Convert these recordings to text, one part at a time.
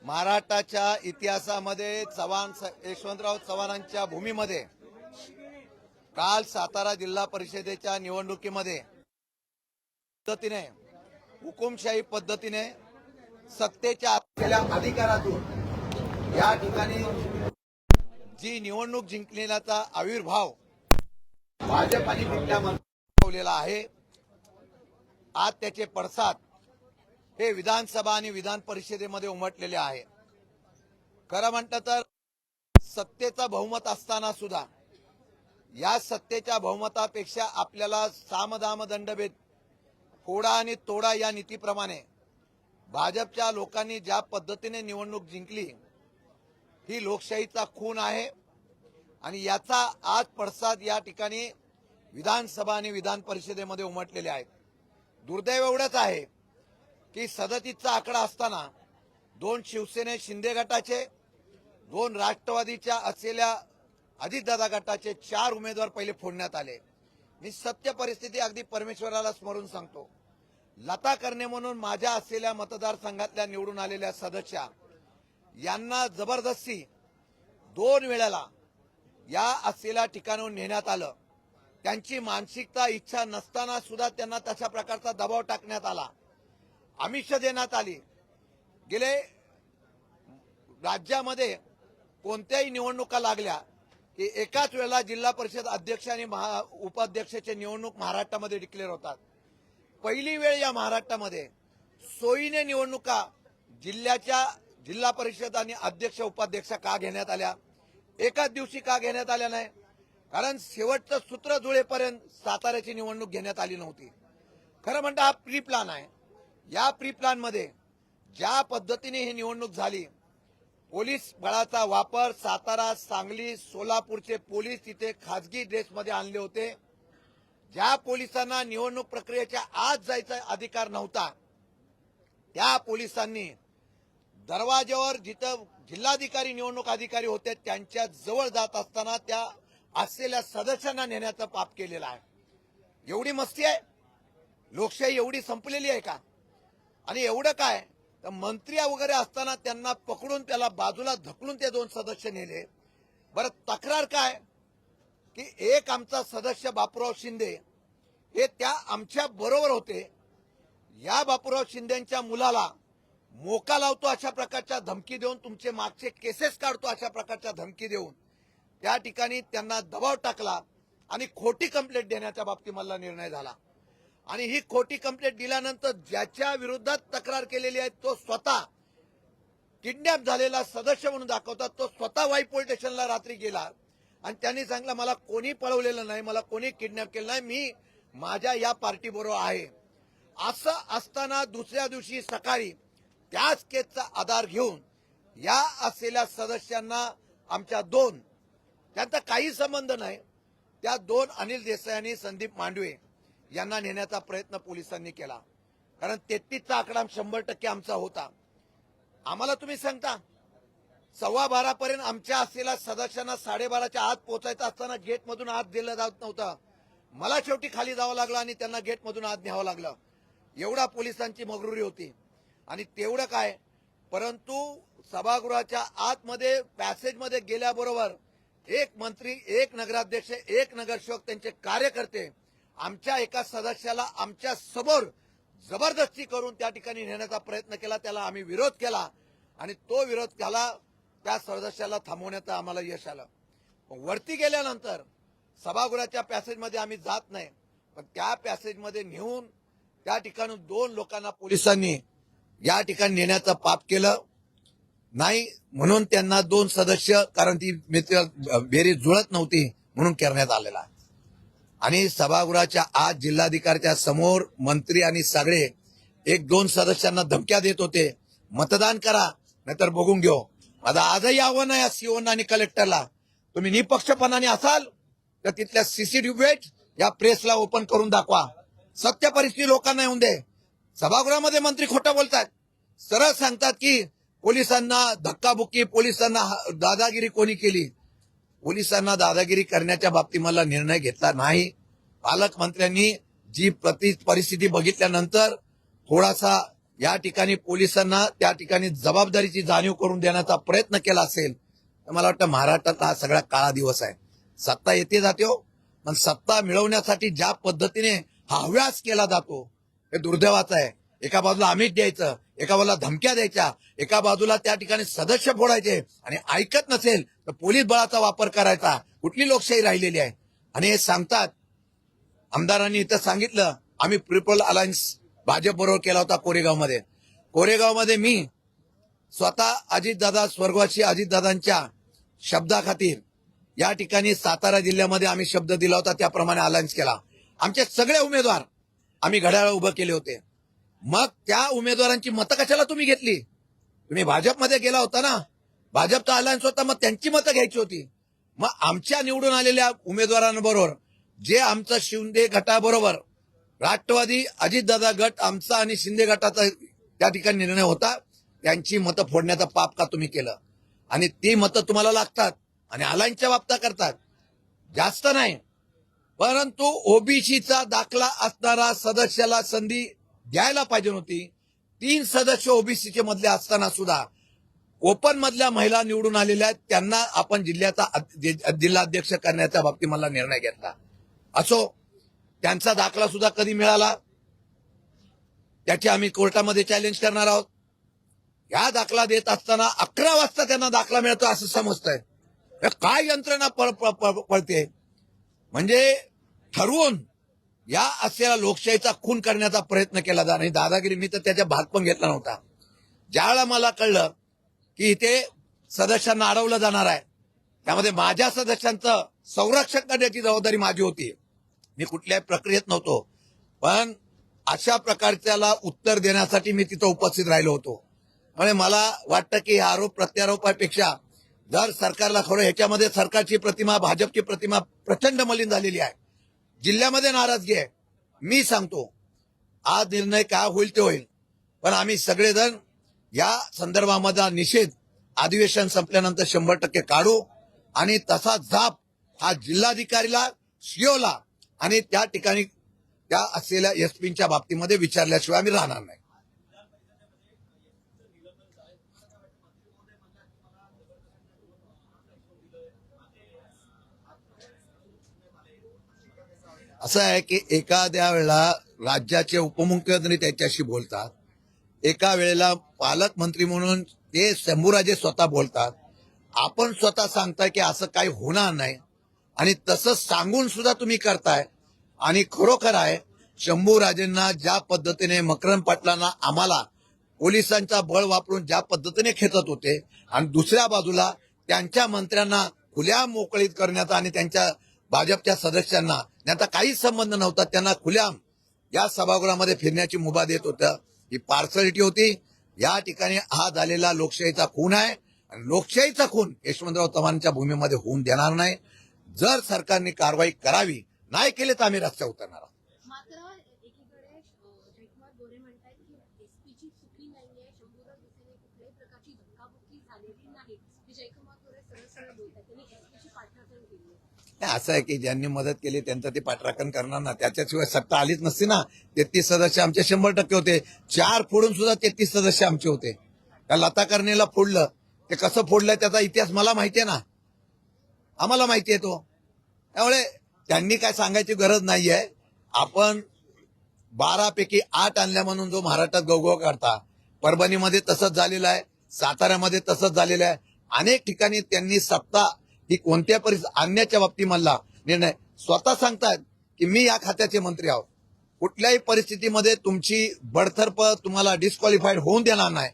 महाराष्ट्राच्या इतिहासामध्ये यशवंतराव चव्हाणांच्या भूमीमध्ये काल सातारा जिल्हा परिषदेच्या निवडणुकीमध्ये पद्धतीने हुकुमशाही पद्धतीने सत्तेच्या असलेल्या अधिकारातून या ठिकाणी जी निवडणूक जिंकण्याचा आविर्भाव भाजप आणि बिबट्यामध्ये आहे, आज त्याचे पडसाद हे विधानसभा आणि विधान परिषदेमध्ये उमटलेले आहे। खरं म्हटलं तर सत्तेचा बहुमत असताना सुद्धा या सत्तेच्या बहुमतापेक्षा आपल्याला सामदाम दंडभेद फोडा आणि तोडा या नीतीप्रमाणे भाजपच्या लोकांनी ज्या पद्धतीने निवडणूक जिंकली ही लोकशाहीचा खून आहे आणि याचा आज पडसाद या ठिकाणी विधानसभा आणि विधान परिषदेमध्ये उमटलेले आहेत। दुर्दैव एवढंच आहे की 37चा आकडा असताना 2 शिवसेने शिंदे गटाचे, 2 राष्ट्रवादीच्या असलेल्या अजितदादा गटाचे 4 उमेदवार पहिले फोडण्यात आले। मी सत्य परिस्थिती अगदी परमेश्वराला स्मरून सांगतो, लता करणे म्हणून माझ्या असलेल्या मतदारसंघातल्या निवडून आलेल्या सदस्या यांना जबरदस्ती 2 वेळेला या असलेल्या ठिकाणाहून नेण्यात आलं। त्यांची मानसिकता इच्छा नसताना सुद्धा त्यांना तशा प्रकारचा दबाव टाकण्यात आला, आमिष देण्यात आली। गेले राज्यामध्ये कोणत्याही निवडणुका लागल्या की एकाच वेळेला जिल्हा परिषद अध्यक्ष आणि उपाध्यक्षाचे निवडणूक महाराष्ट्रामध्ये डिक्लेअर होतात। पहिली वेळ या महाराष्ट्रामध्ये सोयीने निवडणुका जिल्हा परिषद आणि अध्यक्ष उपाध्यक्ष का घेण्यात आल्या, एकाच दिवशी का घेण्यात आल्या नाही? कारण शेवटचं सूत्र जुळेपर्यंत साताऱ्याची निवडणूक घेण्यात आली नव्हती। खरं म्हणता हा प्री प्लान आहे। या प्री प्लान मध्ये ज्या पद्धतीने ही निवडणूक झाली, पोलीस बळाचा वापर, सातारा, सांगली, सोलापूरचे पोलीस तिथे खासगी ड्रेसमध्ये आणले होते। ज्या पोलिसांना निवडणूक प्रक्रियेच्या आत जायचा अधिकार नव्हता त्या पोलिसांनी दरवाज्यावर जिथं जिल्हाधिकारी निवडणूक अधिकारी होते त्यांच्या जवळ जात असताना त्या असलेल्या सदस्यांना नेण्याचं पाप केलेलं आहे। एवढी मस्ती आहे? लोकशाही एवढी संपलेली आहे का? आणि एवढं काय तर मंत्री वगैरे असताना त्यांना पकडून त्याला बाजूला ढकलून ते 2 सदस्य नेले। बरं, तक्रार काय की एक आमचा सदस्य बापूराव शिंदे हे त्या आमच्या बरोबर होते, या बापूराव शिंदेच्या मुलाला मोका लावतो अशा प्रकारच्या धमकी देऊन, तुमचे मागचे केसेस काढतो अशा प्रकारच्या धमकी देऊन त्या ठिकाणी त्यांना दबाव टाकला आणि खोटी कंप्लेंट देण्याच्या बाबतीत मला निर्णय झाला। आणि ही खोटी कंप्लेंट दिल्यानंतर ज्याच्या विरोधात तक्रार केलेली आहे तो स्वतः किडनॅप झालेला सदस्य म्हणून दाखवतात, तो स्वतः वाई पोलीस स्टेशनला रात्री गेला आणि त्यांनी सांगितलं मला कोणी पळवलेलं नाही, मला कोणी किडनॅप केलं नाही, मी माझ्या या पार्टी बरोबर आहे। असं असताना दुसऱ्या दिवशी सकाळी त्याच केसचा आधार घेऊन या असलेल्या सदस्यांना आमच्या 2 त्यांचा काही संबंध नाही त्या 2 अनिल देसाई आणि संदीप मांडवे यांना नेण्याचा प्रयत्न पोलिसांनी केला। कारण 33चा आकडा 100% आमचा होता। आम्हाला तुम्ही सांगता 12:15 पर्यंत आमच्या असलेल्या सदस्यांना 12:30च्या आत पोहोचायचं असताना गेटमधून आत दिलं जात नव्हतं। मला शेवटी खाली जावं लागलं आणि त्यांना गेटमधून आत न्यावं लागलं। एवढा पोलिसांची मगरुरी होती। आणि तेवढं काय, परंतु सभागृहाच्या आतमध्ये पॅसेजमध्ये गेल्याबरोबर एक मंत्री, एक नगराध्यक्ष, एक नगरसेवक, त्यांचे कार्यकर्ते आमच्या एका सदस्याला आमच्या समोर जबरदस्ती करून त्या ठिकाणी नेण्याचा प्रयत्न केला। त्याला आम्ही विरोध केला आणि तो विरोध केला, त्या सदस्याला थांबवण्याचं आम्हाला यश आलं। वरती गेल्यानंतर सभागृहाच्या पॅसेजमध्ये आम्ही जात नाही, पण त्या पॅसेजमध्ये नेऊन त्या ठिकाणी 2 लोकांना पोलिसांनी या ठिकाणी नेण्याचं पाप केलं नाही म्हणून त्यांना 2 सदस्य, कारण ती बेरीज जुळत नव्हती म्हणून करण्यात आलेला। आणि सभागृहाच्या आत जिल्हाधिकाऱ्याच्या समोर मंत्री आणि सगळे 1-2 सदस्यांना धमक्या देत होते, मतदान करा नाहीतर बघून घेऊ। माझं आजही आव्हान आहे सीओना आणि कलेक्टरला, तुम्ही निपक्षपणाने असाल तर तिथल्या सीसीटीव्ही या प्रेसला ओपन करून दाखवा, सत्य परिस्थिती लोकांना येऊन दे। सभागृहामध्ये मंत्री खोटं बोलतात, सरळ सांगतात की पोलिसांना धक्काबुक्की, पोलिसांना दादागिरी कोणी केली। पोलिसांना दादागिरी करण्याच्या बाबतीत मला निर्णय घेतला नाही। पालकमंत्र्यांनी जी परिस्थिती बघितल्यानंतर थोडासा या ठिकाणी पोलिसांना त्या ठिकाणी जबाबदारीची जाणीव करून देण्याचा प्रयत्न केला असेल तर मला वाटतं महाराष्ट्रात हा सगळा काळा दिवस आहे. सत्ता येते जाते हो, पण सत्ता मिळवण्यासाठी ज्या पद्धतीने हा हव्यास केला जातो हे दुर्दैवाचं आहे. एका बाजूला आमिष द्यायचं, एका बाजूला धमक्या द्यायच्या, एका बाजूला त्या ठिकाणी सदस्य फोडायचे आणि ऐकत नसेल तर पोलीस बळाचा वापर करायचा. कुठली लोकशाही राहिलेली आहे? आणि हे सांगतात आमदारांनी इथं सांगितलं आम्ही पीपल अलायन्स भाजप बरोबर केला होता कोरेगावमध्ये. कोरेगावमध्ये मी स्वतः अजितदादा स्वर्गवासी अजितदादांच्या शब्दाखातीर या ठिकाणी सातारा जिल्ह्यामध्ये आम्ही शब्द दिला होता त्याप्रमाणे अलायन्स केला. आमचे सगळे उमेदवार आम्ही घड्याळ उभं केले होते. मग त्या उमेदवारांची मतं कशाला तुम्ही घेतली? तुम्ही भाजपमध्ये गेला होता ना, भाजपचा अलायन्स होता, मग त्यांची मतं घ्यायची होती. मग आमच्या निवडून आलेल्या उमेदवारांबरोबर जे आमचं शिंदे गटाबरोबर राष्ट्रवादी अजितदादा गट आमचा आणि शिंदे गटाचा त्या ठिकाणी निर्णय होता, त्यांची मतं फोडण्याचं पाप का तुम्ही केलं? आणि ती मतं तुम्हाला लागतात आणि अलायन्सच्या बाबता करतात. जास्त नाही, परंतु ओबीसीचा दाखला असणारा सदस्याला संधी द्यायला पाहिजे होती. 3 सदस्य ओबीसीचे मधले असताना सुद्धा ओपन मधल्या महिला निवडून आलेल्या आहेत, त्यांना आपण जिल्हाध्यक्ष करण्याच्या बाबतीत मला निर्णय घेतला. असो, त्यांचा दाखला सुद्धा कधी मिळाला त्याची आम्ही कोर्टामध्ये चॅलेंज करणार आहोत. या दाखला देत असताना 11 वाजता त्यांना दाखला मिळतो असं समजतंय. काय यंत्रणा पळते? म्हणजे ठरवून या असलेल्या लोकशाहीचा खून करण्याचा प्रयत्न केला जाणार. आणि दादागिरी मी तर त्याच्या भाग पण घेतला नव्हता. ज्यावेळेला मला कळलं की इथे सदस्यांना अडवलं जाणार आहे, त्यामध्ये माझ्या सदस्यांचं संरक्षण करण्याची जबाबदारी माझी होती. मी कुठल्याही प्रक्रियेत नव्हतो, पण अशा प्रकारच्याला उत्तर देण्यासाठी मी तिथं उपस्थित राहिलो होतो. म्हणजे मला वाटतं की आरोप प्रत्यारोपापेक्षा जर सरकारला खरं ह्याच्यामध्ये सरकारची प्रतिमा भाजपची प्रतिमा प्रचंड मलिन झालेली आहे. जिल्ह्यामध्ये नाराजगी आहे. मी सांगतो आज निर्णय काय होईल ते होईल, पण आम्ही सगळेजण या संदर्भामध्ये निषेध अधिवेशन संपल्यानंतर 100% काढू आणि तसा जाप हा जिल्हाधिकारीला सीओला आणि त्या ठिकाणी त्या असलेल्या एसपीच्या बाबतीमध्ये विचारल्याशिवाय आम्ही राहणार नाही. असं आहे की एखाद्या वेळेला राज्याचे उपमुख्यमंत्री त्याच्याशी बोलतात, एका वेळेला पालकमंत्री म्हणून ते शंभूराजे स्वतः बोलतात. आपण स्वतः सांगताय की असं काही होणार नाही आणि तसं सांगून सुद्धा तुम्ही करताय. आणि खरोखर आहे शंभूराजेंना ज्या पद्धतीने मकरंद पाटलांना आम्हाला पोलिसांचा बळ वापरून ज्या पद्धतीने खेचत होते आणि दुसऱ्या बाजूला त्यांच्या मंत्र्यांना खुल्या मोकळीत करण्याचा आणि त्यांच्या भाजपच्या सदस्यांना त्यांचा काहीच संबंध नव्हता, त्यांना खुल्याम या सभागृहामध्ये फिरण्याची मुभा देत होतं. ही पार्सलिटी होती. या ठिकाणी हा झालेला लोकशाहीचा खून आहे आणि लोकशाहीचा खून यशवंतराव चव्हाणांच्या भूमीमध्ये होऊन देणार नाही. जर सरकारने कारवाई करावी, नाही केली तर आम्ही रस्त्यावर उतरणार आहोत. मात्र एकीकडे जयकुमार गोरे म्हणतात की एसपीची चुकी नाहीये, शंभूराज देसाईने कुठल्याही प्रकारची धक्काबुक्की झालेली नाही. जयकुमार गोरे सरळ सरळ बोलतात, त्यांनी एसपीची पाठराखण केली आहे. असं आहे की ज्यांनी मदत केली त्यांचं ते पाठराखण करणार ना, त्याच्याशिवाय सत्ता आलीच नसती ना. 33 सदस्य आमचे 100% होते. 4 फोडून सुद्धा 33 सदस्य आमचे होते. त्या लता कर्णीला फोडलं, ते कसं फोडलं त्याचा इतिहास मला माहिती आहे ना, आम्हाला माहिती आहे तो. त्यामुळे त्यांनी काय सांगायची गरज नाहीये. आपण 12 पैकी 8 आणल्या म्हणून जो महाराष्ट्रात गौगौ करता, परभणीमध्ये तसंच झालेलं आहे, साताऱ्यामध्ये तसंच झालेलं आहे. अनेक ठिकाणी त्यांनी सत्ता ही कोणत्या परिस्थिती आणण्याच्या बाबतीमधला निर्णय स्वतः सांगतात की मी या खात्याचे मंत्री आहोत, कुठल्याही परिस्थितीमध्ये तुमची बडतर्फ तुम्हाला डिस्क्वालिफाईड होऊन देणार नाही.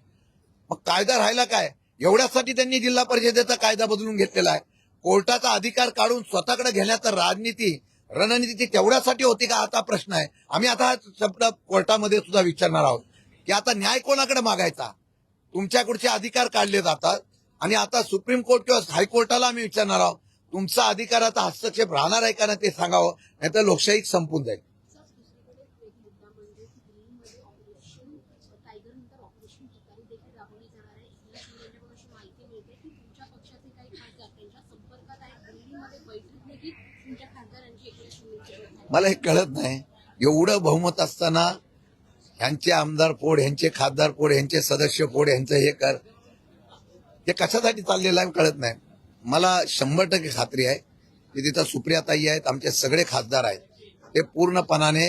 मग कायदा राहिला काय? एवढ्यासाठी त्यांनी जिल्हा परिषदेचा कायदा बदलून घेतलेला आहे. कोर्टाचा अधिकार काढून स्वतःकडे घेण्याचा रणनीती तेवढ्यासाठी होती का? आता प्रश्न आहे. आम्ही आता शब्द कोर्टामध्ये सुद्धा विचारणार आहोत की आता न्याय कोणाकडे मागायचा? तुमच्याकडचे अधिकार काढले जातात आणि आता सुप्रीम कोर्ट किंवा हायकोर्टाला आम्ही विचारणार आहोत तुमचा अधिकाराचा हस्तक्षेप राहणार आहे का ना, ते सांगावं, नाही तर लोकशाही संपून जाईल. मला हे कळत नाही. एवढं बहुमत असताना ह्यांचे आमदार फोड, ह्यांचे खासदार फोड, ह्यांचे सदस्य फोड, ह्यांचं हे कर, हे कशासाठी चाललेलं आहे कळत नाही. मला 100% खात्री आहे की तिथं सुप्रियाताई आहेत, आमचे सगळे खासदार आहेत, ते पूर्णपणाने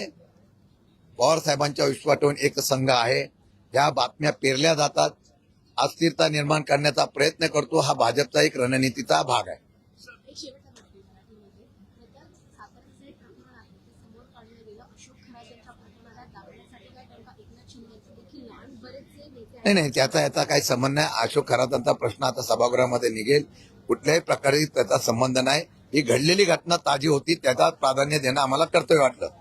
पवार साहेबांच्या विश्वास ठेवून एक संघ आहे. ह्या बातम्या पेरल्या जातात, अस्थिरता निर्माण करण्याचा प्रयत्न करतो. हा भाजपचा एक रणनीतीचा भाग आहे. एक शेवटचा प्रश्न मराठीमध्ये तर साताऱ्याचं एक प्रकरण आहे ते समोर काढलं गेलं अशोक खरातेच्या प्रकरणाला दाबण्यासाठी काय कारण का एकनाथ शिंदेचे देखील लहान बरेचसे नेते आहेत. नाही, याचा काही संबंध नाही. अशोक खरातांचा प्रश्न आता सभागृहामध्ये निघेल. कुठल्याही प्रकारे त्याचा संबंध नाही. ही घडलेली घटना ताजी होती, त्याचा प्राधान्य देणं आम्हाला कर्तव्य वाटलं.